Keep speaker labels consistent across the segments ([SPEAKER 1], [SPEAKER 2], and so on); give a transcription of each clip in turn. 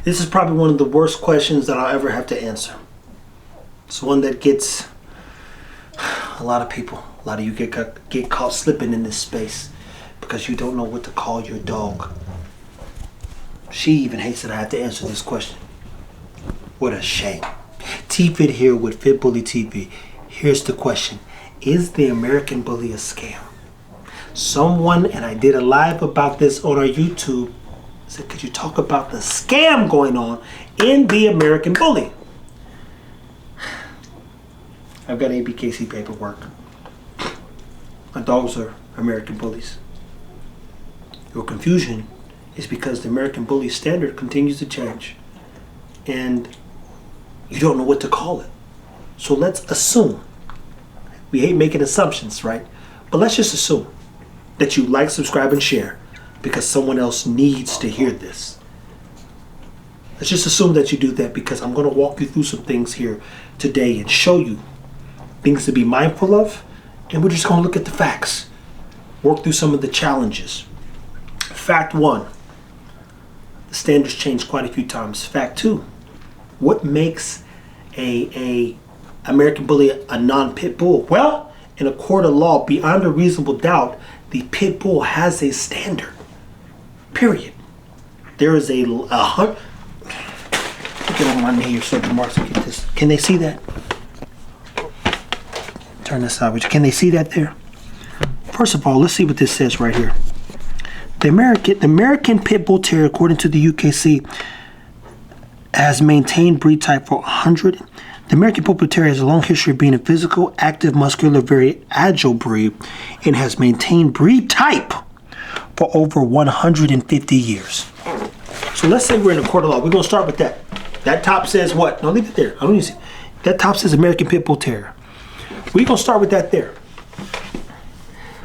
[SPEAKER 1] This is probably one of the worst questions that I'll ever have to answer. It's one that gets a lot of people, a lot of you get caught slipping in this space because you don't know what to call your dog. She even hates that I have to answer this question. What a shame. T-Fit here with Fit Bully TV. Here's the question. Is the American Bully a scam? Someone, and I did a live about this on our YouTube, said, could you talk about the scam going on in the American Bully? I've got ABKC paperwork. My dogs are American Bullies. Your confusion is because the American Bully standard continues to change and you don't know what to call it. So let's assume, we hate making assumptions, right? But let's just assume that you like, subscribe, and share because someone else needs to hear this. Let's just assume that you do that because I'm going to walk you through some things here today and show you things to be mindful of, and we're just going to look at the facts, work through some of the challenges. Fact 1, the standards changed quite a few times. Fact 2, what makes a American Bully a non-pit bull? Well, in a court of law, beyond a reasonable doubt, the pit bull has a standard. Period. There is a look at on my knee here, Sergeant Marks. Get this. Can they see that? Turn this sideways. Can they see that there? First of all, let's see what this says right here. The American Pit Bull Terrier, according to the UKC, has maintained breed type for 100. The American Pit Bull Terrier has a long history of being a physical, active, muscular, very agile breed and has maintained breed type for over 150 years. So let's say we're in a court of law. We're going to start with that. That top says what? No, leave it there. I don't need to see. That top says American Pit Bull Terrier. We're going to start with that there.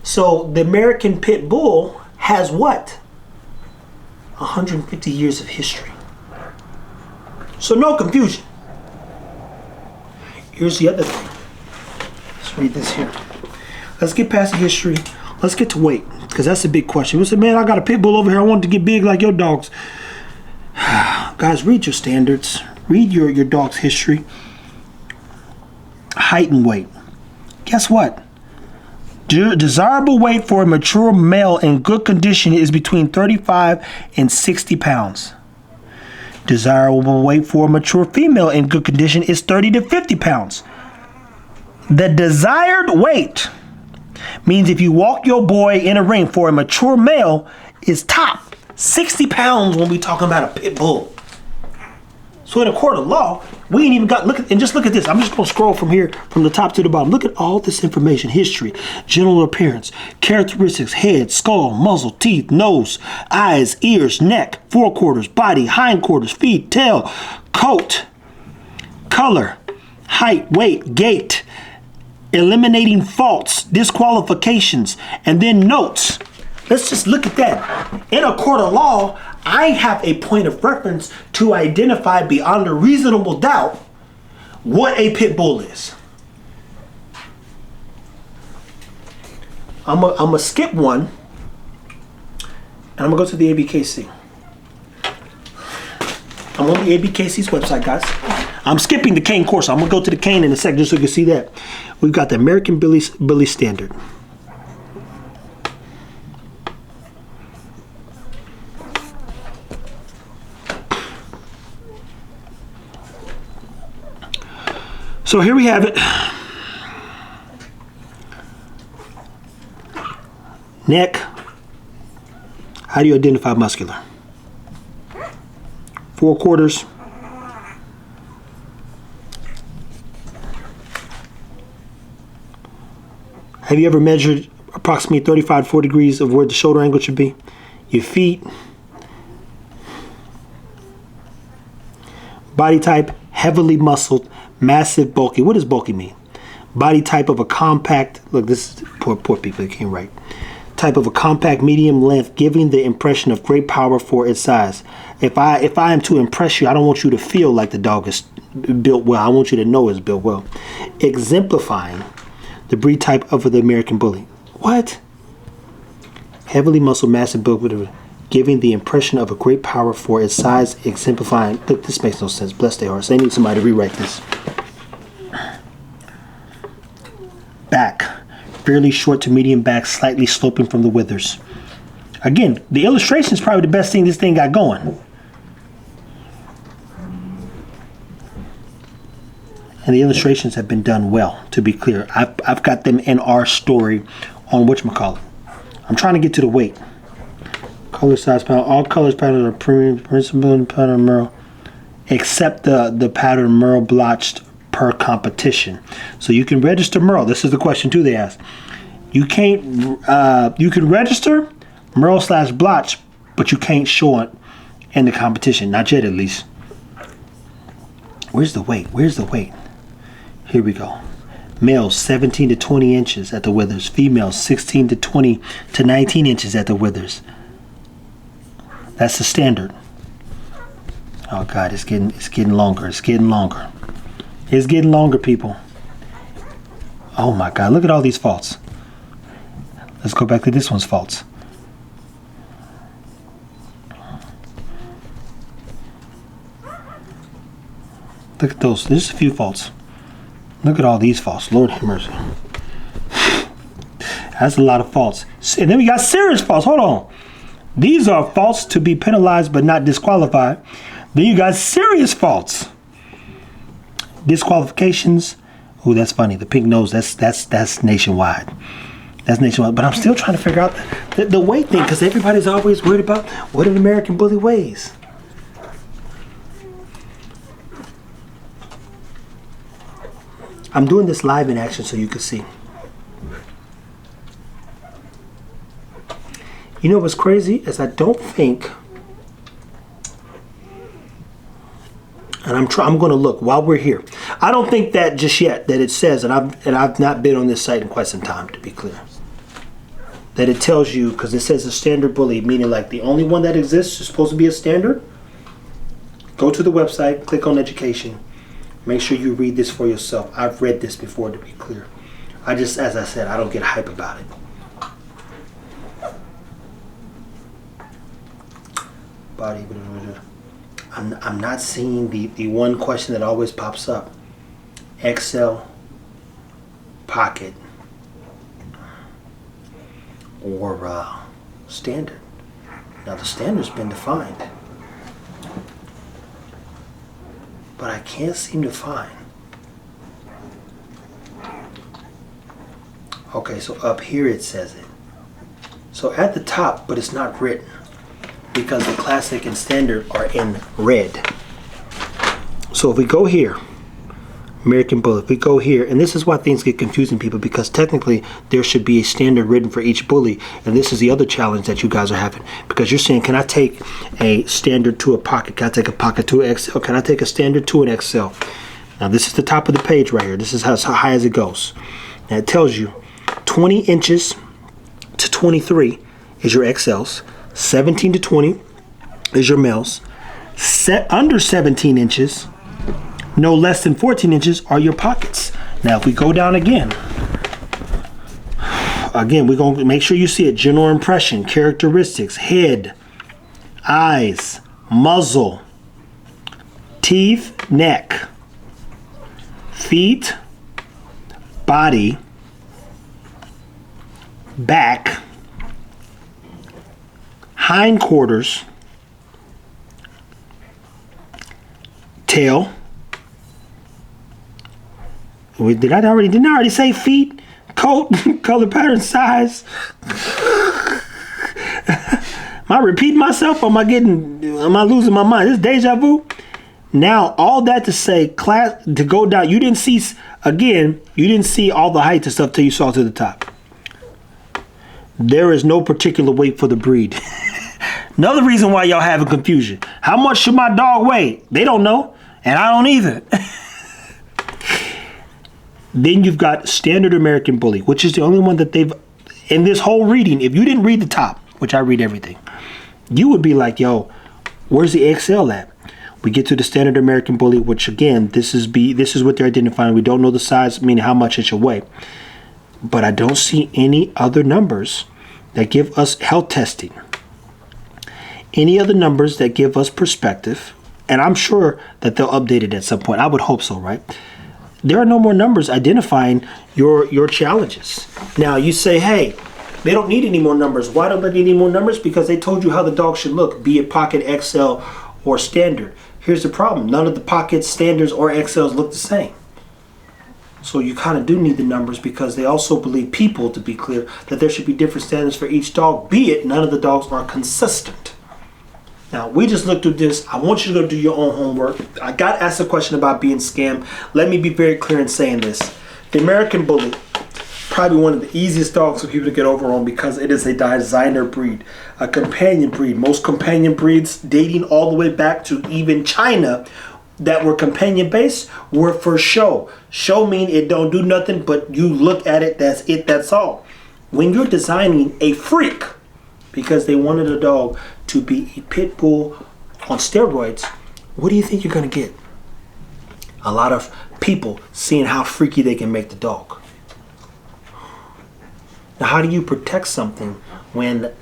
[SPEAKER 1] So the American Pit Bull has what? 150 years of history. So no confusion. Here's the other thing. Let's read this here. Let's get past the history. Let's get to weight, because that's a big question. We said, man, I got a pit bull over here. I want it to get big like your dogs. Guys, read your standards. Read your dog's history. Height and weight. Guess what? Desirable weight for a mature male in good condition is between 35 and 60 pounds. Desirable weight for a mature female in good condition is 30 to 50 pounds. The desired weight means if you walk your boy in a ring for a mature male is top 60 pounds when we talking about a pit bull. So in a court of law, we ain't even got, look at this. I'm just gonna scroll from here, from the top to the bottom. Look at all this information: history, general appearance, characteristics, head, skull, muzzle, teeth, nose, eyes, ears, neck, forequarters, body, hindquarters, feet, tail, coat, color, height, weight, gait, eliminating faults, disqualifications, and then notes. Let's just look at that. In a court of law, I have a point of reference to identify beyond a reasonable doubt what a pit bull is. I'm gonna skip one, and I'm gonna go to the ABKC. I'm on the ABKC's website, guys. I'm skipping the cane Corso. I'm gonna go to the cane in a second just so you can see that. We've got the American Bully Standard. So here we have it. Neck. How do you identify muscular? Forequarters. Have you ever measured approximately 35 to 40 degrees of where the shoulder angle should be? Your feet. Body type, heavily muscled, massive, bulky. What does bulky mean? Body type of a compact, look, this is poor people, they can't write. Type of a compact, medium length, giving the impression of great power for its size. If I am to impress you, I don't want you to feel like the dog is built well. I want you to know it's built well. Exemplifying the breed type of the American Bully. What? Heavily muscled, massive, built, whatever. giving the impression of a great power for its size, exemplifying. Look, this makes no sense. Bless their hearts. They need somebody to rewrite this. Back, fairly short to medium back, slightly sloping from the withers. Again, the illustration is probably the best thing this thing got going. And the illustrations have been done well, to be clear. I've got them in our story on whatchamacallit. I'm trying to get to the weight. Color size pattern. All colors pattern are premium principal pattern Merle, except the pattern Merle blotched per competition. So you can register Merle. This is the question too they asked. You can't. You can register Merle / blotch, but you can't show it in the competition. Not yet, at least. Where's the weight? Where's the weight? Here we go. Males 17 to 20 inches at the withers. Females 16 to 20 to 19 inches at the withers. That's the standard. Oh God, it's getting longer. It's getting longer. It's getting longer, people. Oh my God, look at all these faults. Let's go back to this one's faults. Look at those. There's a few faults. Look at all these faults. Lord have mercy. That's a lot of faults. And then we got serious faults. Hold on. These are faults to be penalized but not disqualified. Then you got serious faults. Disqualifications. Oh, that's funny. The pink nose. That's nationwide. That's nationwide. But I'm still trying to figure out the weight thing, because everybody's always worried about what an American bully weighs. I'm doing this live in action so you can see. You know what's crazy is I don't think, and I'm going to look while we're here. I don't think that just yet that it says, and I've not been on this site in quite some time, to be clear, that it tells you, because it says a standard bully, meaning like the only one that exists is supposed to be a standard. Go to the website, click on education. Make sure you read this for yourself. I've read this before, to be clear. As I said, I don't get hype about it. Body. I'm not seeing the one question that always pops up. XL, pocket, or standard. Now the standard's been defined, but I can't seem to find. Okay, so up here it says it. So at the top, but it's not written, because the classic and standard are in red. So if we go here, American Bully, if we go here, and this is why things get confusing, people, because technically there should be a standard written for each bully, and this is the other challenge that you guys are having, because you're saying, can I take a standard to a pocket? Can I take a pocket to an XL? Can I take a standard to an XL? Now this is the top of the page right here. This is how high as it goes. Now it tells you 20 inches to 23 is your XLs. 17 to 20 is your males. Under 17 inches, no less than 14 inches, are your pockets. Now, if we go down again, we're going to make sure you see it. General impression, characteristics, head, eyes, muzzle, teeth, neck, feet, body, back, hindquarters, tail. Didn't I already say feet, coat, color, pattern, size? Am I repeating myself, or am I losing my mind? This is deja vu. Now, all that to say, class, to go down, you didn't see all the heights and stuff till you saw to the top. There is no particular weight for the breed. Another reason why y'all having confusion. How much should my dog weigh? They don't know, and I don't either. Then you've got standard American Bully, which is the only one that they've, in this whole reading, if you didn't read the top, which I read everything, you would be like, yo, where's the XL at? We get to the standard American Bully, which again, this is what they're identifying. We don't know the size, meaning how much it should weigh. But I don't see any other numbers that give us health testing. any other numbers that give us perspective, and I'm sure that they'll update it at some point. I would hope so, right? There are no more numbers identifying your challenges. Now you say, hey, they don't need any more numbers. Why don't they need any more numbers? Because they told you how the dog should look, be it pocket, XL, or standard. Here's the problem. None of the pockets, standards, or XLs look the same. So you kind of do need the numbers because they also believe people, to be clear, that there should be different standards for each dog, be it none of the dogs are consistent. Now, we just looked through this. I want you to go do your own homework. I got asked a question about being scammed. Let me be very clear in saying this. The American Bully, probably one of the easiest dogs for people to get over on because it is a designer breed, a companion breed. Most companion breeds dating all the way back to even China that were companion based were for show. Show mean it don't do nothing, but you look at it, that's it, that's all. When you're designing a freak, because they wanted a dog to be a pit bull on steroids, what do you think you're gonna get? A lot of people seeing how freaky they can make the dog. Now, how do you protect something when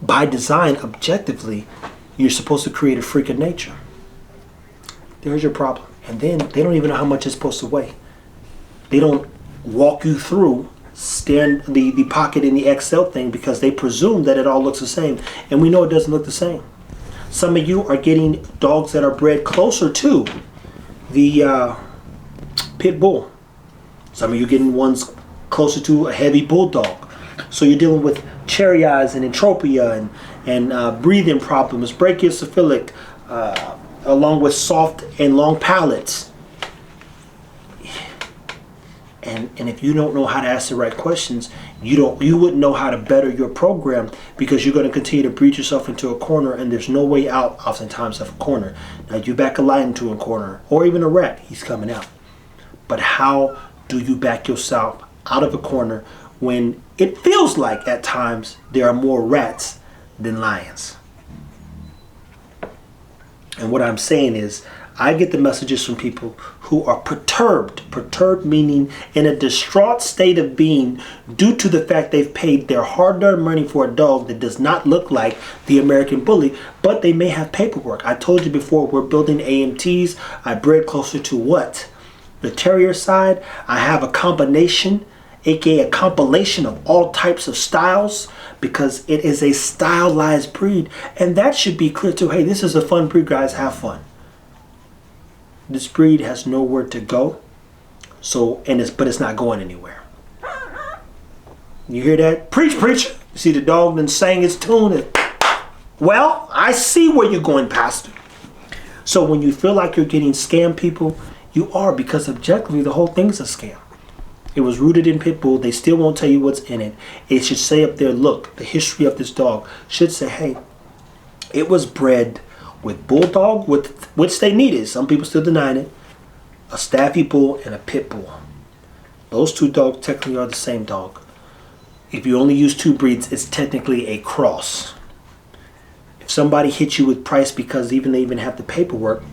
[SPEAKER 1] by design, objectively, you're supposed to create a freak of nature? There's your problem. And then they don't even know how much it's supposed to weigh. They don't walk you through the pocket in the XL thing because they presume that it all looks the same. And we know it doesn't look the same. Some of you are getting dogs that are bred closer to the pit bull. Some of you are getting ones closer to a heavy bulldog. So you're dealing with cherry eyes and entropia and breathing problems, brachiocephalic, along with soft and long palates. And if you don't know how to ask the right questions, you wouldn't know how to better your program because you're going to continue to breed yourself into a corner, and there's no way out oftentimes of a corner. Now you back a lion into a corner or even a rat, he's coming out. But how do you back yourself out of a corner when it feels like at times there are more rats than lions? And what I'm saying is, I get the messages from people who are perturbed meaning in a distraught state of being due to the fact they've paid their hard-earned money for a dog that does not look like the American Bully, but they may have paperwork. I told you before, we're building AMTs. I bred closer to what? The terrier side. I have a combination, aka a compilation of all types of styles, because it is a stylized breed, and that should be clear too. Hey, this is a fun breed, guys. Have fun. This breed has nowhere to go, but it's not going anywhere. You hear that? Preach, preacher. You see the dog then sang its tune. Well, I see where you're going, Pastor. So when you feel like you're getting scammed, people, you are, because objectively the whole thing's a scam. It was rooted in pit bull. They still won't tell you what's in it. It should say up there, look, the history of this dog should say, hey, it was bred with bulldog, which they needed. Some people still denying it. A staffy bull and a pit bull. Those two dogs technically are the same dog. If you only use two breeds, it's technically a cross. If somebody hits you with price because they even have the paperwork,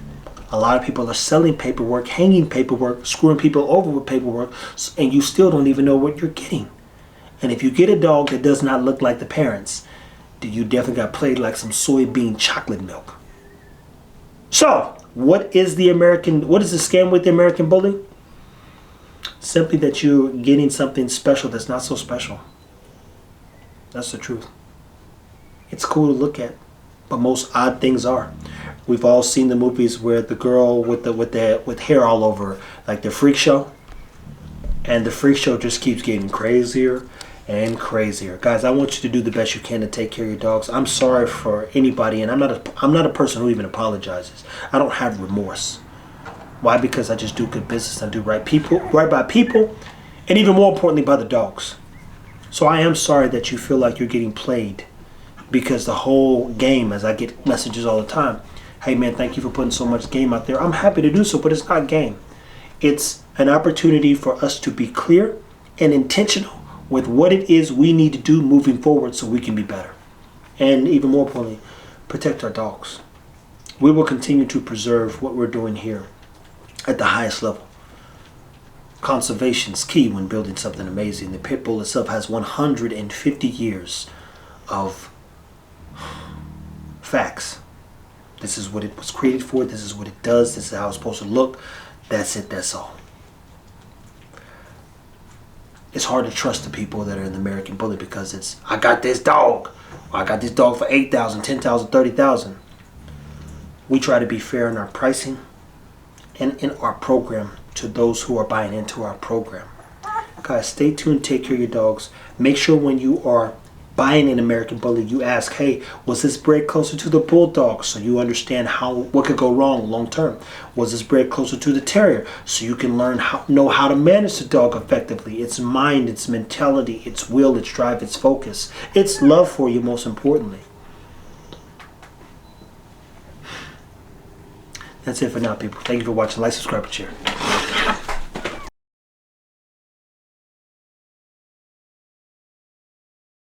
[SPEAKER 1] a lot of people are selling paperwork, hanging paperwork, screwing people over with paperwork, and you still don't even know what you're getting. And if you get a dog that does not look like the parents, then you definitely got played like some soybean chocolate milk. So, what is the scam with the American Bully? Simply that you're getting something special that's not so special. That's the truth. It's cool to look at, but most odd things are. We've all seen the movies where the girl with hair all over, like the freak show, and the freak show just keeps getting crazier and crazier. Guys, I want you to do the best you can to take care of your dogs. I'm sorry for anybody, and I'm not a person who even apologizes. I don't have remorse. Why? Because I just do good business. I do right by people, and even more importantly, by the dogs. So I am sorry that you feel like you're getting played, because the whole game, as I get messages all the time, hey man, thank you for putting so much game out there. I'm happy to do so, but it's not game. It's an opportunity for us to be clear and intentional with what it is we need to do moving forward so we can be better. And even more importantly, protect our dogs. We will continue to preserve what we're doing here at the highest level. Conservation is key when building something amazing. The pit bull itself has 150 years of Facts. This is what it was created for. This is what it does. This is how it's supposed to look. That's it. That's all. It's hard to trust the people that are in the American Bully because it's, I got this dog. Or I got this dog for $8,000, $10,000, $30,000. We try to be fair in our pricing and in our program to those who are buying into our program. Guys, stay tuned. Take care of your dogs. Make sure when you are buying an American Bully, you ask, hey, was this bred closer to the Bulldog? So you understand what could go wrong long term. Was this bred closer to the Terrier? So you can know how to manage the dog effectively. Its mind, its mentality, its will, its drive, its focus. Its love for you, most importantly. That's it for now, people. Thank you for watching. Like, subscribe, and share.